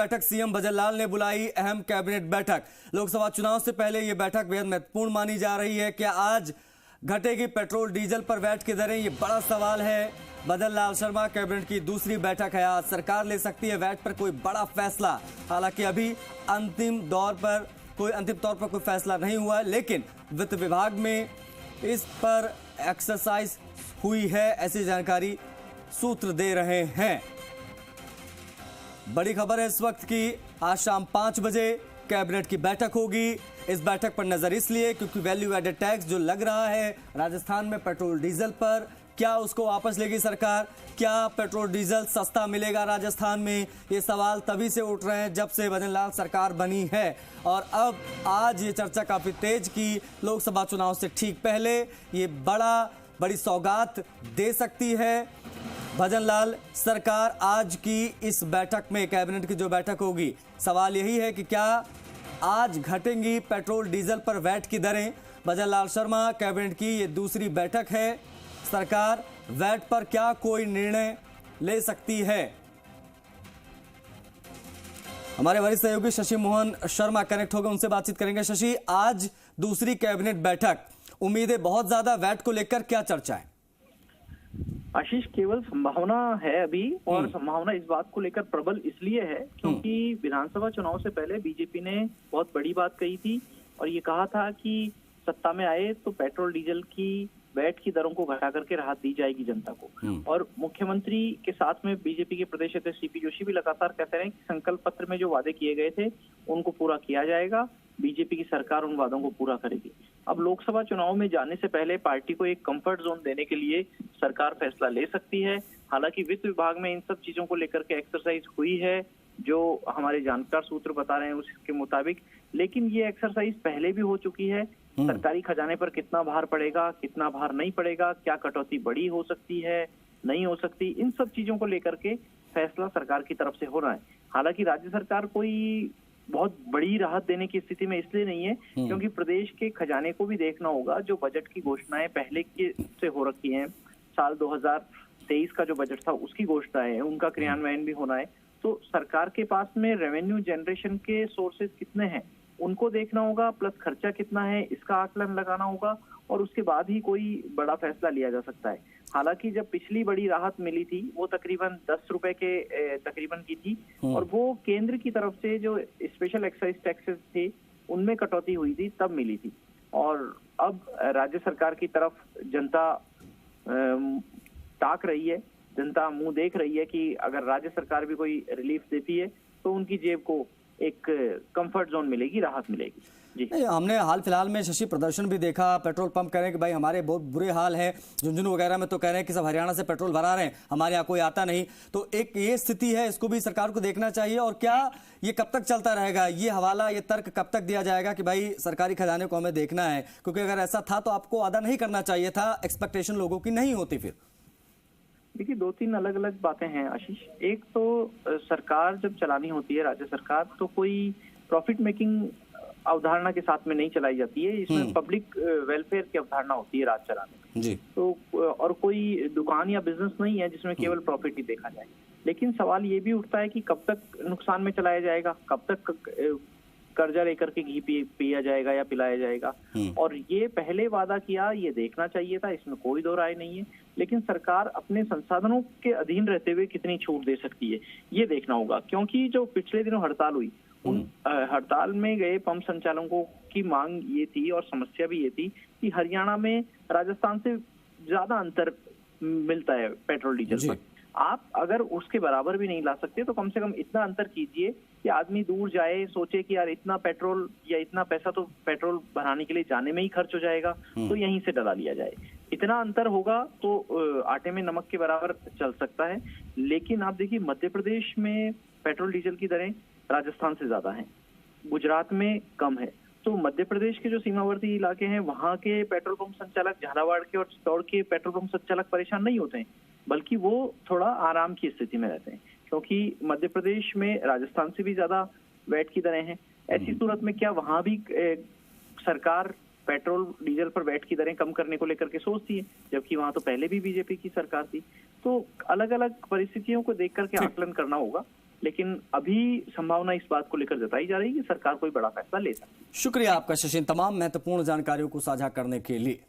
बैठक सीएम भजनलाल ने बुलाई अहम कैबिनेट बैठक। लोकसभा चुनाव से पहले ये बैठक बेहद महत्वपूर्ण मानी जा रही है। क्या आज घटेगी पेट्रोल डीजल पर वैट की दरें, ये बड़ा सवाल है। भजनलाल शर्मा कैबिनेट की दूसरी बैठक है। आज सरकार ले सकती है वैट पर कोई बड़ा फैसला। हालांकि अभी अंतिम तौर पर कोई फैसला नहीं हुआ है, लेकिन वित्त विभाग में इस पर एक्सरसाइज हुई है, ऐसी जानकारी सूत्र दे रहे हैं। बड़ी खबर है इस वक्त की, आज शाम 5 बजे कैबिनेट की बैठक होगी। इस बैठक पर नजर इसलिए क्योंकि वैल्यू एडेड टैक्स जो लग रहा है राजस्थान में पेट्रोल डीजल पर, क्या उसको वापस लेगी सरकार? क्या पेट्रोल डीजल सस्ता मिलेगा राजस्थान में? ये सवाल तभी से उठ रहे हैं जब से भजनलाल सरकार बनी है। और अब आज ये चर्चा काफी तेज की लोकसभा चुनाव से ठीक पहले ये बड़ी सौगात दे सकती है भजनलाल सरकार आज की इस बैठक में, कैबिनेट की जो बैठक होगी। सवाल यही है कि क्या आज घटेंगी पेट्रोल डीजल पर वैट की दरें? भजनलाल शर्मा कैबिनेट की ये दूसरी बैठक है। सरकार वैट पर क्या कोई निर्णय ले सकती है? हमारे वरिष्ठ सहयोगी शशि मोहन शर्मा कनेक्ट हो गए, उनसे बातचीत करेंगे। शशि, आज दूसरी कैबिनेट बैठक, उम्मीदें बहुत ज्यादा, वैट को लेकर क्या चर्चा है? आशीष, केवल संभावना है अभी, और संभावना इस बात को लेकर प्रबल इसलिए है क्योंकि विधानसभा चुनाव से पहले बीजेपी ने बहुत बड़ी बात कही थी और ये कहा था कि सत्ता में आए तो पेट्रोल डीजल की वैट की दरों को घटा करके राहत दी जाएगी जनता को। और मुख्यमंत्री के साथ में बीजेपी के प्रदेश अध्यक्ष सीपी जोशी भी लगातार कहते रहे कि संकल्प पत्र में जो वादे किए गए थे उनको पूरा किया जाएगा, बीजेपी की सरकार उन वादों को पूरा करेगी। अब लोकसभा चुनाव में जाने से पहले पार्टी को एक कंफर्ट जोन देने के लिए सरकार फैसला ले सकती है। हालांकि वित्त विभाग में इन सब चीजों को लेकर के एक्सरसाइज हुई है जो हमारे जानकार सूत्र बता रहे हैं उसके मुताबिक, लेकिन ये एक्सरसाइज पहले भी हो चुकी है। सरकारी खजाने पर कितना भार पड़ेगा, कितना भार नहीं पड़ेगा, क्या कटौती बड़ी हो सकती है, नहीं हो सकती, इन सब चीजों को लेकर के फैसला सरकार की तरफ से हो रहा है। हालांकि राज्य सरकार कोई बहुत बड़ी राहत देने की स्थिति में इसलिए नहीं है क्योंकि प्रदेश के खजाने को भी देखना होगा। जो बजट की घोषणाएं पहले के से हो रखी हैं, साल 2023 का जो बजट था उसकी घोषणाएं है, उनका क्रियान्वयन भी होना है। तो सरकार के पास में रेवेन्यू जनरेशन के सोर्सेज कितने हैं उनको देखना होगा, प्लस खर्चा कितना है इसका आकलन लगाना होगा और उसके बाद ही कोई बड़ा फैसला लिया जा सकता है। हालांकि जब पिछली बड़ी राहत मिली थी वो तकरीबन 10 रुपए के तकरीबन की थी और वो केंद्र की तरफ से जो स्पेशल एक्साइज टैक्सेस थे उनमें कटौती हुई थी तब मिली थी। और अब राज्य सरकार की तरफ जनता ताक रही है, जनता मुंह देख रही है कि अगर राज्य सरकार भी कोई रिलीफ देती है तो उनकी जेब को एक कंफर्ट जोन मिलेगी, राहत मिलेगी। जी, हमने हाल फिलहाल में शशि प्रदर्शन भी देखा, पेट्रोल पंप कह रहे हैं कि भाई हमारे बहुत बुरे हाल है। झुंझुनू वगैरह में तो कह रहे हैं कि सब हरियाणा से पेट्रोल भरा रहे हैं, हमारे यहाँ कोई आता नहीं। तो एक ये स्थिति है, इसको भी सरकार को देखना चाहिए। और क्या ये कब तक चलता रहेगा, ये हवाला, ये तर्क कब तक दिया जाएगा कि भाई सरकारी खजाने को हमें देखना है? क्योंकि अगर ऐसा था तो आपको वादा नहीं करना चाहिए था, एक्सपेक्टेशन लोगों की नहीं होती। फिर देखिए, 2-3 अलग अलग बातें हैं आशीष। एक तो सरकार जब चलानी होती है राज्य सरकार तो कोई प्रॉफिट मेकिंग अवधारणा के साथ में नहीं चलाई जाती है, इसमें पब्लिक वेलफेयर की अवधारणा होती है राज चलाने में। जी। तो और कोई दुकान या बिजनेस नहीं है जिसमें केवल प्रॉफिट ही देखा जाए। लेकिन सवाल ये भी उठता है कि कब तक नुकसान में चलाया जाएगा, कब तक कर्जा लेकर के घी पिया जाएगा या पिलाया जाएगा। और ये पहले वादा किया, ये देखना चाहिए था, इसमें कोई दो राय नहीं है। लेकिन सरकार अपने संसाधनों के अधीन रहते हुए कितनी छूट दे सकती है ये देखना होगा, क्योंकि जो पिछले दिनों हड़ताल हुई उन हड़ताल में गए पंप संचालकों की मांग ये थी और समस्या भी ये थी कि हरियाणा में राजस्थान से ज्यादा अंतर मिलता है पेट्रोल डीजल पर। आप अगर उसके बराबर भी नहीं ला सकते तो कम से कम इतना अंतर कीजिए कि आदमी दूर जाए, सोचे कि यार इतना पेट्रोल या इतना पैसा तो पेट्रोल भराने के लिए जाने में ही खर्च हो जाएगा, तो यहीं से डला लिया जाए। इतना अंतर होगा तो आटे में नमक के बराबर चल सकता है। लेकिन आप देखिए, मध्य प्रदेश में पेट्रोल डीजल की दरें राजस्थान से ज्यादा हैं, गुजरात में कम है। तो मध्य प्रदेश के जो सीमावर्ती इलाके हैं वहां के पेट्रोल पंप संचालक, झालावाड़ के और चित्तौड़ के पेट्रोल पंप संचालक परेशान नहीं होते हैं, बल्कि वो थोड़ा आराम की स्थिति में रहते हैं क्योंकि मध्य प्रदेश में राजस्थान से भी ज्यादा वैट की दरें हैं। ऐसी सूरत में क्या वहां भी सरकार पेट्रोल डीजल पर वैट की दरें कम करने को लेकर के सोचती है, जबकि वहां तो पहले भी बीजेपी की सरकार थी। तो अलग अलग परिस्थितियों को देख करके आकलन करना होगा। लेकिन अभी संभावना इस बात को लेकर जताई जा रही है कि सरकार कोई बड़ा फैसला ले सकती है। शुक्रिया आपका शशिन, तमाम महत्वपूर्ण जानकारियों को साझा करने के लिए।